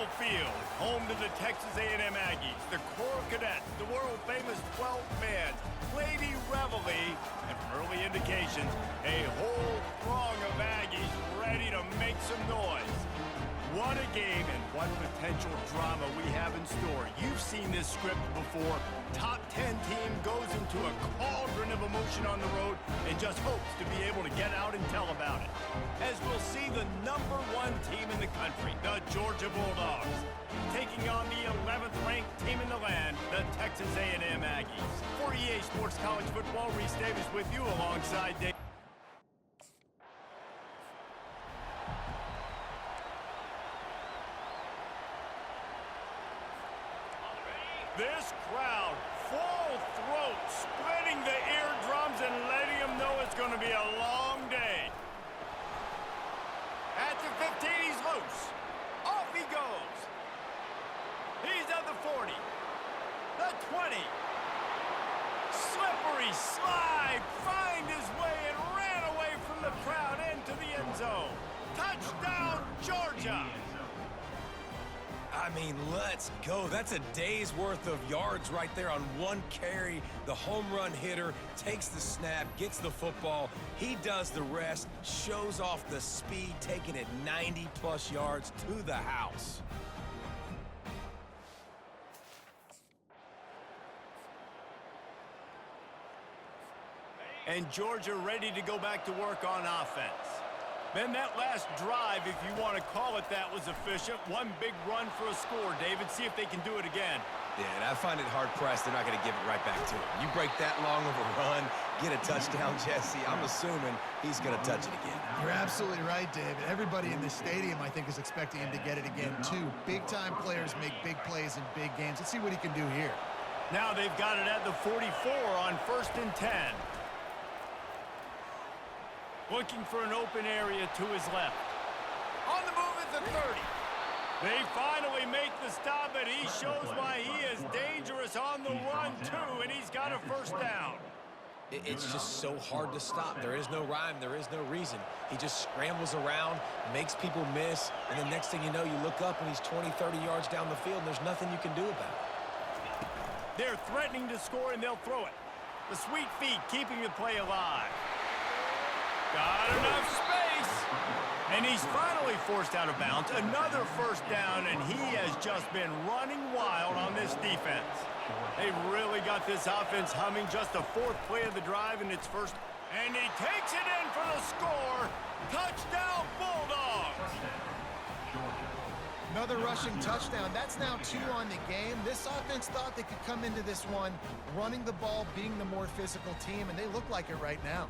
Lambeau Field, home to the Texas A&M Aggies, the Coral Cadets, the world-famous 12th fans, Lady Reveille, and from early indications, a whole throng of Aggies ready to make some noise. What a game and what potential drama we have in store. You've seen this script before. Top 10 team goes into a cauldron of emotion on the road and just hopes to be able to get out and tell about it. As we'll see the #1 team in the country, the Georgia Bulldogs, taking on the 11th ranked team in the land, the Texas A&M Aggies. For EA Sports College Football, Reese Davis with you alongside Dave. This crowd, full throat, splitting the eardrums and letting them know it's going to be a long day. At the 15, he's loose. Off he goes. He's at the 40. The 20. Slippery slide, find his way and ran away from the crowd into the end zone. Touchdown, Georgia. I mean, let's go. That's a day's worth of yards right there on one carry. The home run hitter takes the snap, gets the football. He does the rest, shows off the speed, taking it 90-plus yards to the house. And Georgia ready to go back to work on offense. Then that last drive, if you want to call it that, was efficient. One big run for a score, David. See if they can do it again. Yeah, and I find it hard-pressed they're not going to give it right back to him. You break that long of a run, get a touchdown, Jesse, I'm assuming he's going to touch it again. You're absolutely right, David. Everybody in this stadium, I think, is expecting him to get it again, too. Big-time players make big plays in big games. Let's see what he can do here. Now they've got it at the 44 on 1st and 10. Looking for an open area to his left. On the move at the 30. They finally make the stop, but he shows why he is dangerous on the run, too, and he's got a first down. It's just so hard to stop. There is no rhyme. There is no reason. He just scrambles around, makes people miss, and the next thing you know, you look up and he's 20, 30 yards down the field, and there's nothing you can do about it. They're threatening to score, and they'll throw it. The sweet feet keeping the play alive. Got enough space. And he's finally forced out of bounds. Another first down, and he has just been running wild on this defense. They really got this offense humming. Just the 4th play of the drive, and it's first. And he takes it in for the score. Touchdown, Bulldogs. Another rushing touchdown. That's now 2 on the game. This offense thought they could come into this one running the ball, being the more physical team, and they look like it right now.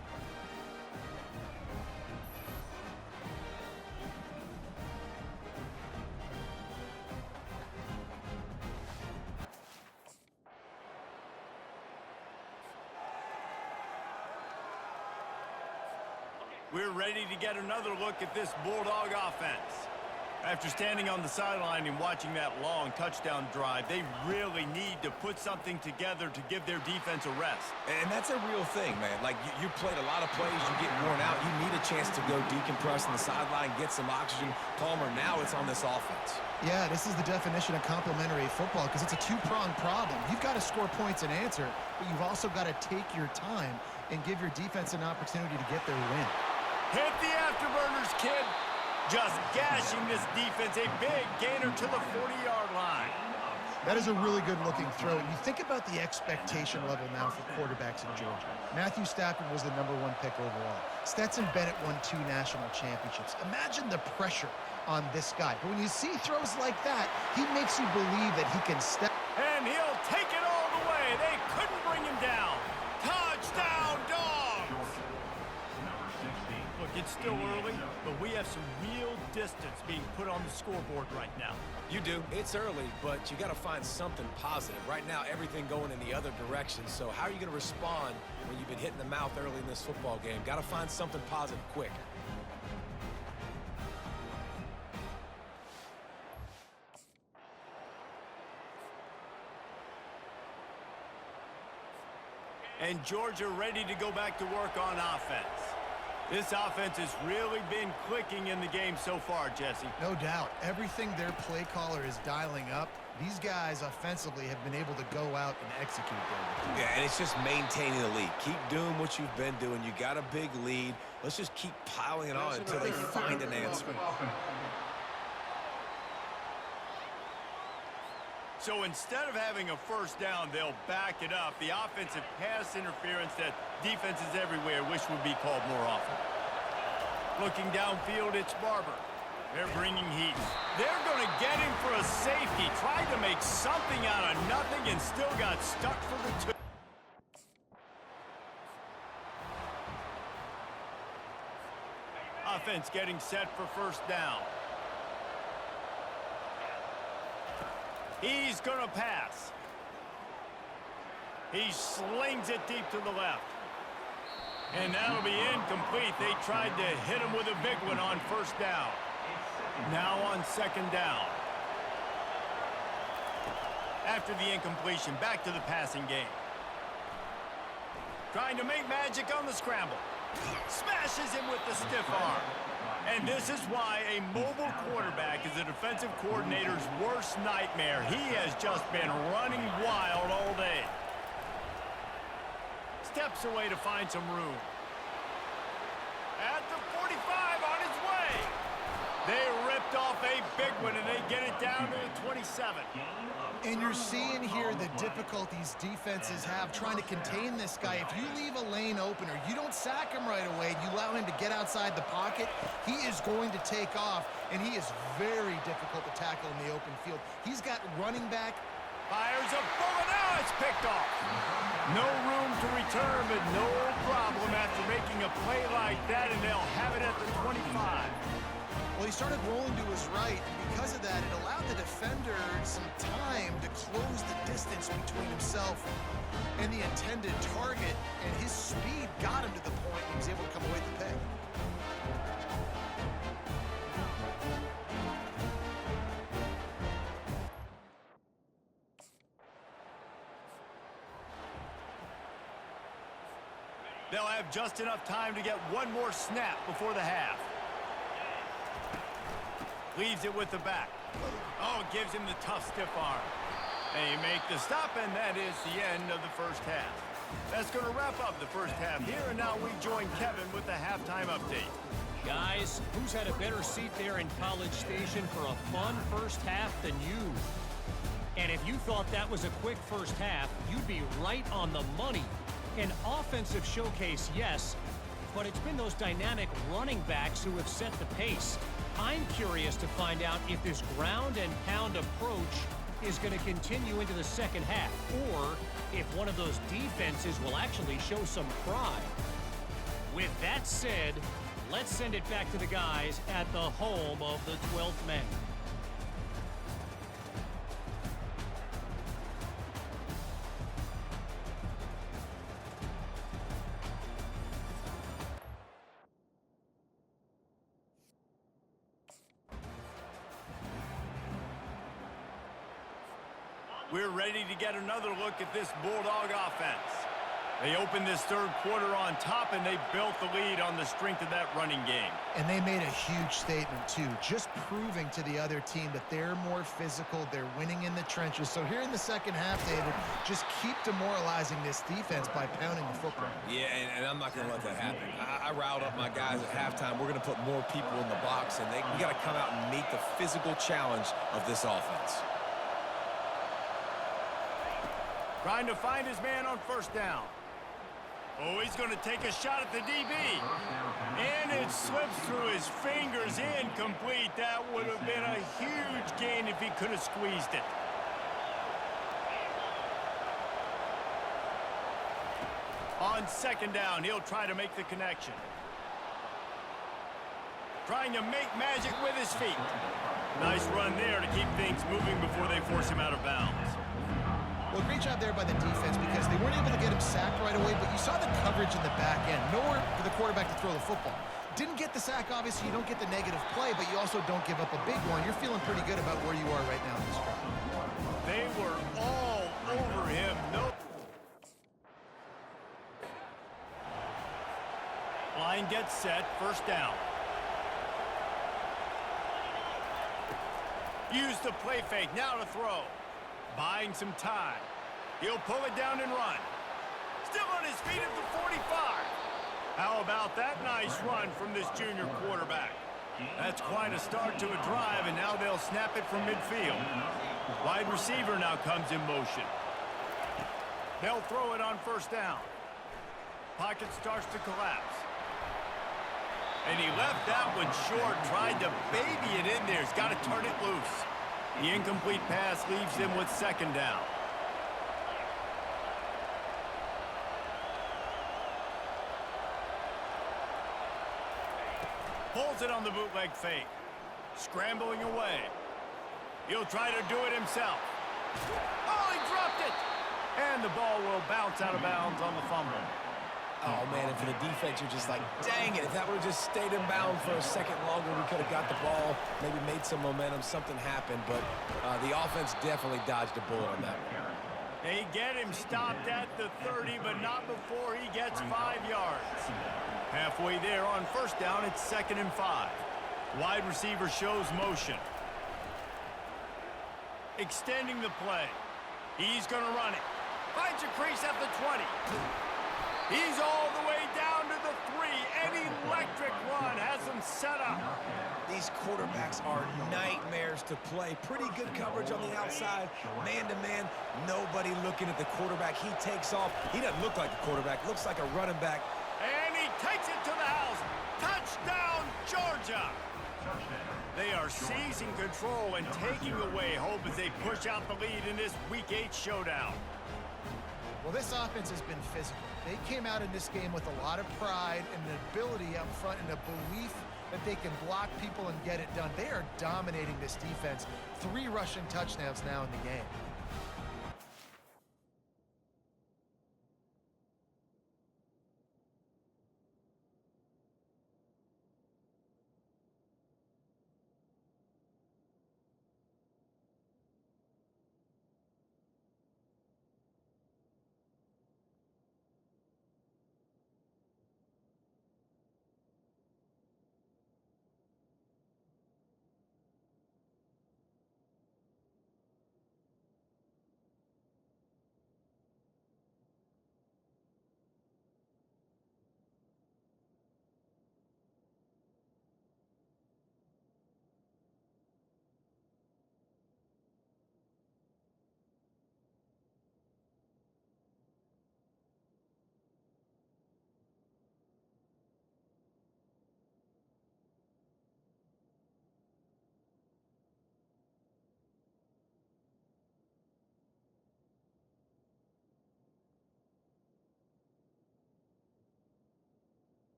We're ready to get another look at this Bulldog offense. After standing on the sideline and watching that long touchdown drive, they really need to put something together to give their defense a rest. And that's a real thing, man. Like, you played a lot of plays, you get worn out, you need a chance to go decompress on the sideline, get some oxygen. Palmer, now it's on this offense. Yeah, this is the definition of complementary football because it's a two-pronged problem. You've got to score points and answer, but you've also got to take your time and give your defense an opportunity to get their win. Hit the afterburners, kid. Just gashing this defense. A big gainer to the 40-yard line. That is a really good-looking throw. And you think about the expectation level now for quarterbacks in Georgia. Matthew Stafford was the #1 pick overall. Stetson Bennett won 2 national championships. Imagine the pressure on this guy. But when you see throws like that, he makes you believe that he can step. And he'll take it all the way. They couldn't bring him down. Touchdown, Dogs! Look, it's still early, but we have some real distance being put on the scoreboard right now. You do. It's early, but you got to find something positive. Right now, everything going in the other direction. So how are you going to respond when you've been hit in the mouth early in this football game? Got to find something positive quick. And Georgia ready to go back to work on offense. This offense has really been clicking in the game so far, Jesse. No doubt. Everything their play caller is dialing up, these guys offensively have been able to go out and execute there. Yeah, and it's just maintaining the lead. Keep doing what you've been doing. You got a big lead. Let's just keep piling it on until they find an answer. So instead of having a first down, they'll back it up. The offensive pass interference that defenses everywhere wish would be called more often. Looking downfield, it's Barber. They're bringing heat. They're going to get him for a safety. Tried to make something out of nothing and still got stuck for the 2. Offense getting set for first down. He's going to pass. He slings it deep to the left. And that'll be incomplete. They tried to hit him with a big one on first down. Now on second down. After the incompletion, back to the passing game. Trying to make magic on the scramble. Smashes him with the stiff arm. And this is why a mobile quarterback is a defensive coordinator's worst nightmare. He has just been running wild all day. Steps away to find some room. At the 45, on his way. They ripped off a big one, and they get it down to the 27. And you're seeing here the difficulties defenses have trying to contain this guy. If you leave a lane open or you don't sack him right away, you allow him to get outside the pocket, he is going to take off, and he is very difficult to tackle in the open field. He's got running back. Fires a bullet. Now it's picked off. No room to return, but no problem after making a play like that, and they'll have it at the 25. Well, he started rolling to his right, and because of that, it allowed the defender some time to close the distance between himself and the intended target, and his speed got him to the point he was able to come away with the pick. They'll have just enough time to get one more snap before the half. Leaves it with the back. Oh, gives him the tough stiff arm. They make the stop, and that is the end of the first half. That's going to wrap up the first half here, and now we join Kevin with the halftime update. Guys, who's had a better seat there in College Station for a fun first half than you? And if you thought that was a quick first half, you'd be right on the money. An offensive showcase, yes, but it's been those dynamic running backs who have set the pace. I'm curious to find out if this ground and pound approach is going to continue into the second half, or if one of those defenses will actually show some pride. With that said, let's send it back to the guys at the home of the 12th man. We're ready to get another look at this Bulldog offense. They opened this third quarter on top, and they built the lead on the strength of that running game. And they made a huge statement, too, just proving to the other team that they're more physical, they're winning in the trenches. So here in the second half, David, just keep demoralizing this defense by pounding the football. Yeah, and I'm not going to let that happen. I riled up my guys at halftime. We're going to put more people in the box, and we got to come out and meet the physical challenge of this offense. Trying to find his man on first down. Oh, he's going to take a shot at the DB. And it slips through his fingers, incomplete. That would have been a huge gain if he could have squeezed it. On second down, he'll try to make the connection. Trying to make magic with his feet. Nice run there to keep things moving before they force him out of bounds. Well, great job there by the defense because they weren't able to get him sacked right away, but you saw the coverage in the back end. Nowhere for the quarterback to throw the football. Didn't get the sack, obviously. You don't get the negative play, but you also don't give up a big one. You're feeling pretty good about where you are right now in this drive. They were all over him. No. Line gets set, first down. Use the play fake, now to throw. Buying some time. He'll pull it down and run. Still on his feet at the 45. How about that nice run from this junior quarterback? That's quite a start to a drive, and now they'll snap it from midfield. Wide receiver now comes in motion. They'll throw it on first down. Pocket starts to collapse. And he left that one short, tried to baby it in there. He's got to turn it loose. The incomplete pass leaves him with second down. Pulls it on the bootleg fake. Scrambling away. He'll try to do it himself. Oh, he dropped it! And the ball will bounce out of bounds on the fumble. Oh, man, and for the defense, you're just like, dang it, if that would have just stayed in bounds for a second longer, we could have got the ball, maybe made some momentum, something happened, but the offense definitely dodged a bullet on that one. They get him stopped at the 30, but not before he gets 5 yards. Halfway there on first down, it's 2nd and 5. Wide receiver shows motion. Extending the play. He's going to run it. Finds a crease at the 20. He's all the way down to the 3. An electric run has him set up. These quarterbacks are nightmares to play. Pretty good coverage on the outside. Man-to-man, nobody looking at the quarterback. He takes off. He doesn't look like a quarterback. Looks like a running back. And he takes it to the house. Touchdown, Georgia. They are seizing control and taking away hope as they push out the lead in this Week 8 showdown. Well, this offense has been physical. They came out in this game with a lot of pride and an ability up front and a belief that they can block people and get it done. They are dominating this defense. 3 rushing touchdowns now in the game.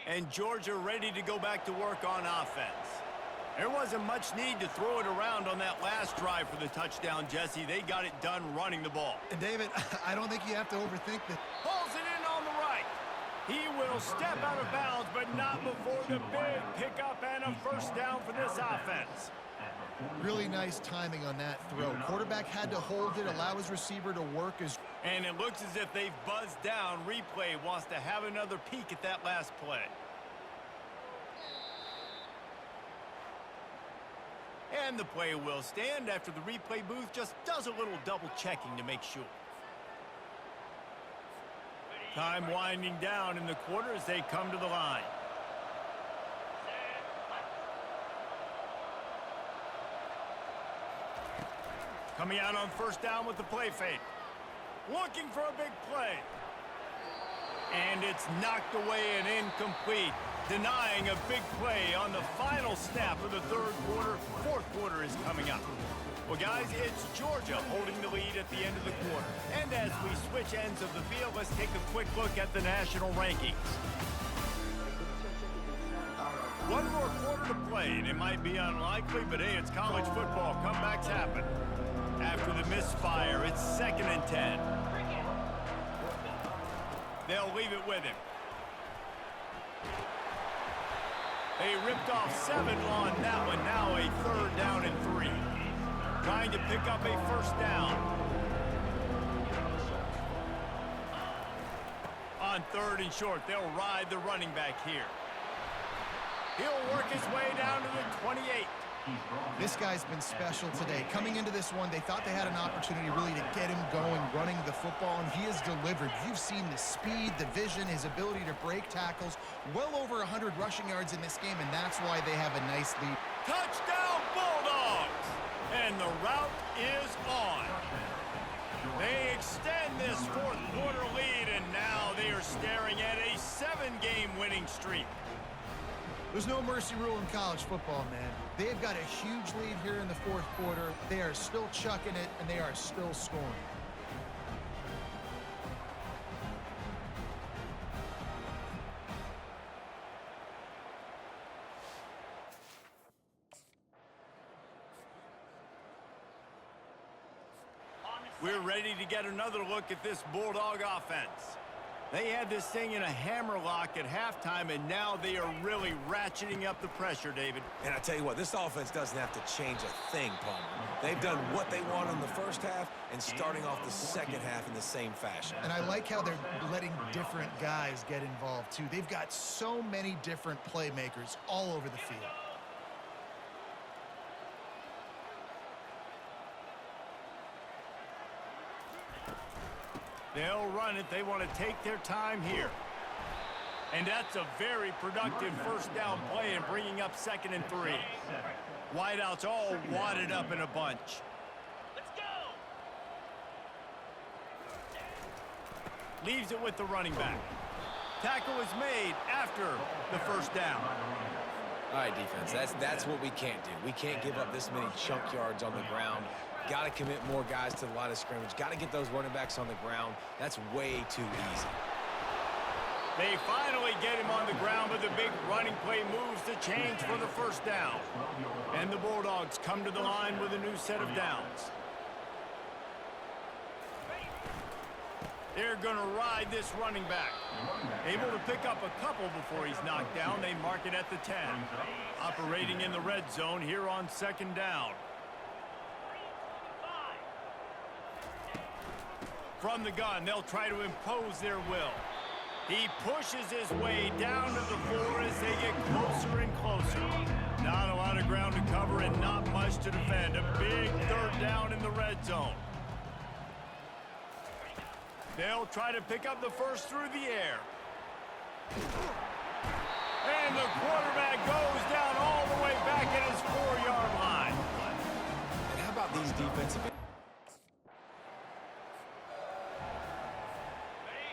And Georgia ready to go back to work on offense. There wasn't much need to throw it around on that last drive for the touchdown, Jesse. They got it done running the ball. And David, I don't think you have to overthink this. Pulls it in on the right. He will step out of bounds, but not before the big pickup and a first down for this offense. Really nice timing on that throw. Quarterback had to hold it, allow his receiver to work his... And it looks as if they've buzzed down. Replay wants to have another peek at that last play. And the play will stand after the replay booth just does a little double checking to make sure. Time winding down in the quarter as they come to the line. Coming out on first down with the play fake. Looking for a big play. And it's knocked away and incomplete, denying a big play on the final snap of the third quarter. Fourth quarter is coming up. Well, guys, it's Georgia holding the lead at the end of the quarter. And as we switch ends of the field, let's take a quick look at the national rankings. One more quarter to play, and it might be unlikely, but hey, it's college football. Comebacks happen. After the misfire, it's 2nd and 10. They'll leave it with him. They ripped off 7 on that one. Now a 3rd down and 3. Trying to pick up a first down. On 3rd and short, they'll ride the running back here. He'll work his way down to the 28. This guy's been special today. Coming into this one, they thought they had an opportunity really to get him going, running the football, and he has delivered. You've seen the speed, the vision, his ability to break tackles. Well over 100 rushing yards in this game, and that's why they have a nice lead. Touchdown, Bulldogs! And the route is on. They extend this fourth quarter lead, and now they are staring at a 7-game winning streak. There's no mercy rule in college football, man. They've got a huge lead here in the fourth quarter. They are still chucking it, and they are still scoring. We're ready to get another look at this Bulldog offense. They had this thing in a hammerlock at halftime, and now they are really ratcheting up the pressure, David. And I tell you what, this offense doesn't have to change a thing, Palmer. They've done what they want in the first half and starting off the second half in the same fashion. And I like how they're letting different guys get involved, too. They've got so many different playmakers all over the field. They'll run it. They want to take their time here. And that's a very productive first down play and bringing up 2nd and 3. Wideouts all wadded up in a bunch. Let's go! Leaves it with the running back. Tackle is made after the first down. All right, defense, that's what we can't do. We can't give up this many chunk yards on the ground. Got to commit more guys to the line of scrimmage. Got to get those running backs on the ground. That's way too easy. They finally get him on the ground, but the big running play moves the chains for the first down. And the Bulldogs come to the line with a new set of downs. They're going to ride this running back. Able to pick up a couple before he's knocked down. They mark it at the 10. Operating in the red zone here on 2nd down. From the gun, they'll try to impose their will. He pushes his way down to the floor as they get closer and closer. Not a lot of ground to cover and not much to defend. A big 3rd down in the red zone. They'll try to pick up the first through the air. And the quarterback goes down all the way back at his 4-yard line. And how about these defensive...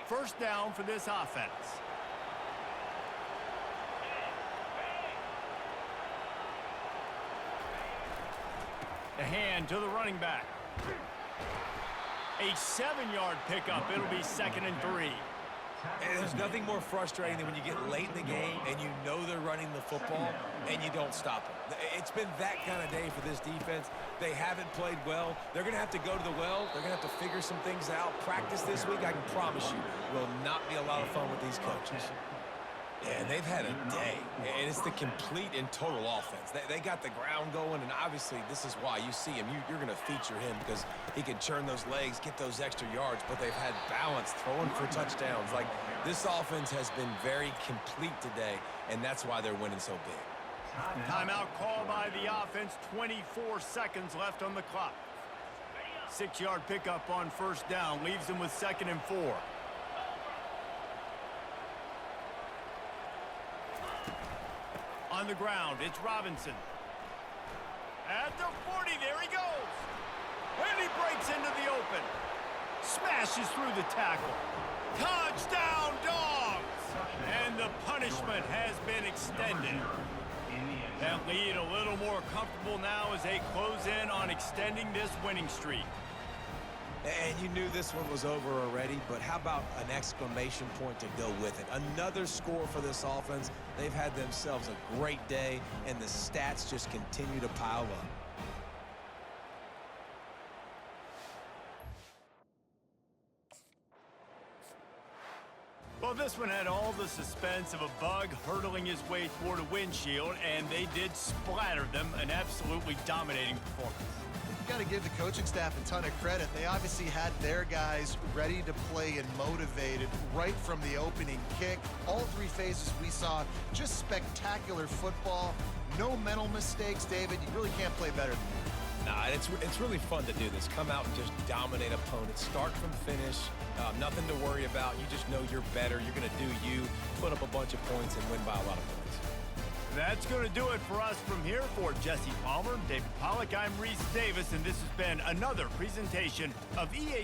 First down for this offense. The hand to the running back. A 7-yard pickup. It'll be 2nd and 3. And there's nothing more frustrating than when you get late in the game and you know they're running the football and you don't stop them. It's been that kind of day for this defense. They haven't played well. They're going to have to go to the well. They're going to have to figure some things out. Practice this week, I can promise you, will not be a lot of fun with these coaches. Yeah, and they've had a day, and it's the complete and total offense. They got the ground going, and obviously this is why you see him. You're going to feature him because he can churn those legs, get those extra yards, but they've had balance, throwing for touchdowns. Like, this offense has been very complete today, and that's why they're winning so big. Timeout call by the offense, 24 seconds left on the clock. 6-yard pickup on first down, leaves them with 2nd and 4. On the ground, it's Robinson. At the 40, there he goes. And he breaks into the open. Smashes through the tackle. Touchdown, Dogs! And the punishment has been extended. That lead a little more comfortable now as they close in on extending this winning streak. And you knew this one was over already, but how about an exclamation point to go with it? Another score for this offense. They've had themselves a great day, and the stats just continue to pile up. Well, this one had all the suspense of a bug hurtling his way toward a windshield, and they did splatter them, an absolutely dominating performance. Got to give the coaching staff a ton of credit. They obviously had their guys ready to play and motivated right from the opening kick. All three phases we saw just spectacular football. No mental mistakes, David. You really can't play better than that. Nah, it's really fun to do this. Come out and just dominate opponents. Start from finish. Nothing to worry about. You just know you're better. You're going to do you, put up a bunch of points, and win by a lot of points. That's going to do it for us from here. For Jesse Palmer, David Pollack, I'm Reese Davis, and this has been another presentation of EA